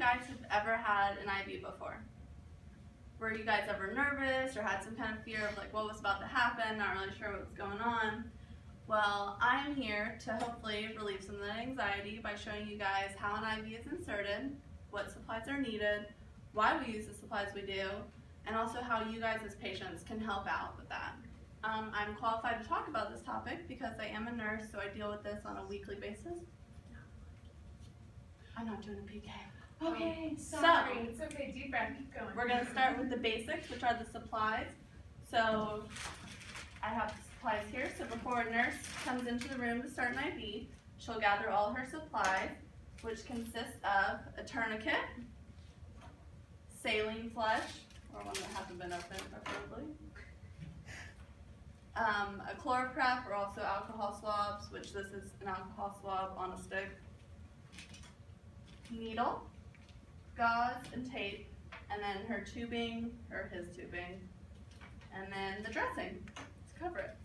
guys have ever had an IV before? Were you guys ever nervous or had some kind of fear of like what was about to happen, not really sure what was going on? Well, I'm here to hopefully relieve some of that anxiety by showing you guys how an IV is inserted, what supplies are needed, why we use the supplies we do, and also how you guys as patients can help out with that. I'm qualified to talk about this topic because I am a nurse, so I deal with this on a weekly basis. I'm not doing a PK. Okay, sorry. It's okay, deep breath, keep going. We're going to start with the basics, which are the supplies. So I have the supplies here. So before a nurse comes into the room to start an IV, she'll gather all her supplies, which consists of a tourniquet, saline flush, or one that hasn't been opened preferably, a chloroprep, or also alcohol swabs, which this is an alcohol swab on a stick, needle, gauze and tape, and then her tubing, or his tubing, and then the dressing to cover it.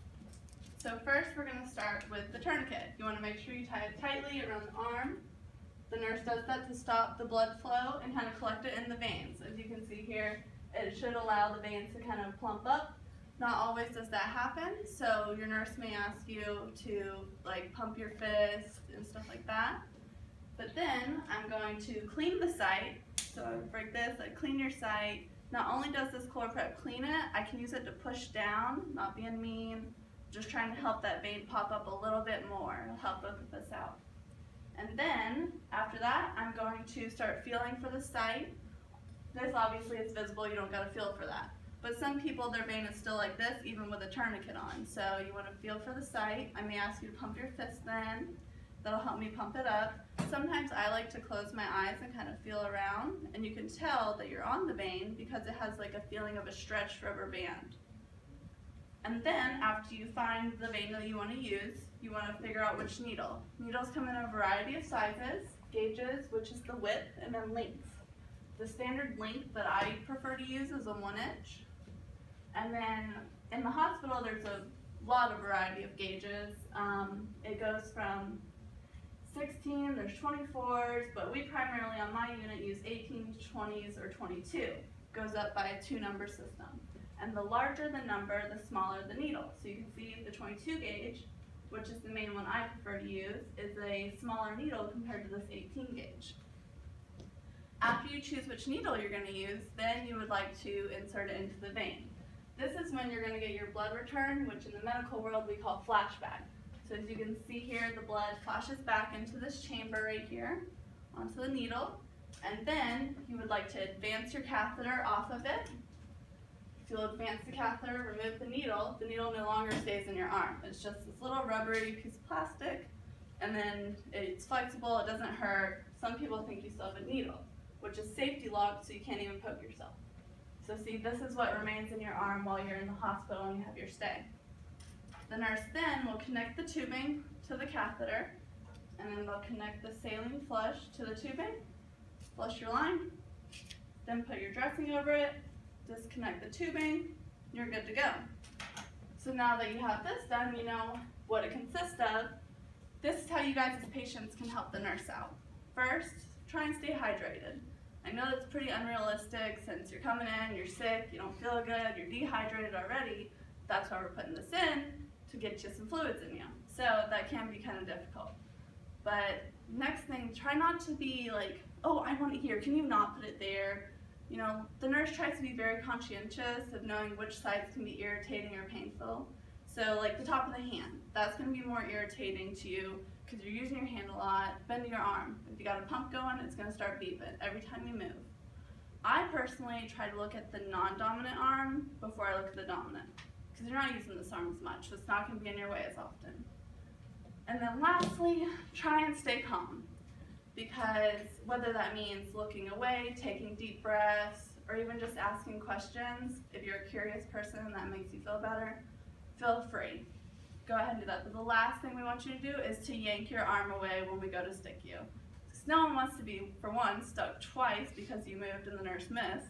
So first we're going to start with the tourniquet. You want to make sure you tie it tightly around the arm. The nurse does that to stop the blood flow and kind of collect it in the veins. As you can see here, it should allow the veins to kind of plump up. Not always does that happen, so your nurse may ask you to like pump your fist and stuff like that. But then I'm going to clean the site. So I break this, I clean your site. Not only does this chloroprep clean it, I can use it to push down, not being mean, just trying to help that vein pop up a little bit more. It'll help both of us out. And then, after that, I'm going to start feeling for the site. This obviously is visible, you don't gotta feel for that. But some people, their vein is still like this, even with a tourniquet on. So you wanna feel for the site. I may ask you to pump your fist then. That'll help me pump it up. Sometimes I like to close my eyes and kind of feel around, and you can tell that you're on the vein because it has like a feeling of a stretched rubber band. And then after you find the vein that you want to use, you want to figure out which needle. Needles come in a variety of sizes, gauges, which is the width, and then length. The standard length that I prefer to use is a 1 inch. And then in the hospital there's a lot of variety of gauges. It goes from 16, there's 24s, but we primarily on my unit use 18s, 20s, or 22. Goes up by a 2-number system. And the larger the number, the smaller the needle. So you can see the 22 gauge, which is the main one I prefer to use, is a smaller needle compared to this 18 gauge. After you choose which needle you're going to use, then you would like to insert it into the vein. This is when you're going to get your blood return, which in the medical world we call flashback. So as you can see here, the blood flashes back into this chamber right here, onto the needle, and then you would like to advance your catheter off of it. So you'll advance the catheter, remove the needle no longer stays in your arm. It's just this little rubbery piece of plastic, and then it's flexible, it doesn't hurt. Some people think you still have a needle, which is safety locked so you can't even poke yourself. So see, this is what remains in your arm while you're in the hospital and you have your stay. The nurse then will connect the tubing to the catheter, and then they'll connect the saline flush to the tubing, flush your line, then put your dressing over it, disconnect the tubing, you're good to go. So now that you have this done, you know what it consists of. This is how you guys as patients can help the nurse out. First, try and stay hydrated. I know that's pretty unrealistic since you're coming in, you're sick, you don't feel good, you're dehydrated already. That's why we're putting this in, to get you some fluids in you. So that can be kind of difficult. But next thing, try not to be like, oh, I want it here, can you not put it there? You know, the nurse tries to be very conscientious of knowing which sides can be irritating or painful. So like the top of the hand, that's going to be more irritating to you because you're using your hand a lot. Bend your arm. If you got a pump going, it's going to start beeping every time you move. I personally try to look at the non-dominant arm before I look at the dominant, because you're not using this arm as much, so it's not going to be in your way as often. And then lastly, try and stay calm, because whether that means looking away, taking deep breaths, or even just asking questions, if you're a curious person and that makes you feel better, feel free. Go ahead and do that. But the last thing we want you to do is to yank your arm away when we go to stick you. Because no one wants to be, for one, stuck twice because you moved and the nurse missed,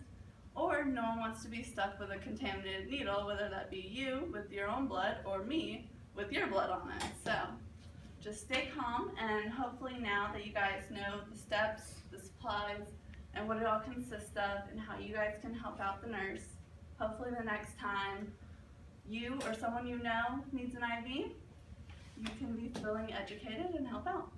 or no one wants to be stuck with a contaminated needle, whether that be you with your own blood or me with your blood on it. So just stay calm, and hopefully now that you guys know the steps, the supplies, and what it all consists of and how you guys can help out the nurse. Hopefully the next time you or someone you know needs an IV, you can be feeling educated and help out.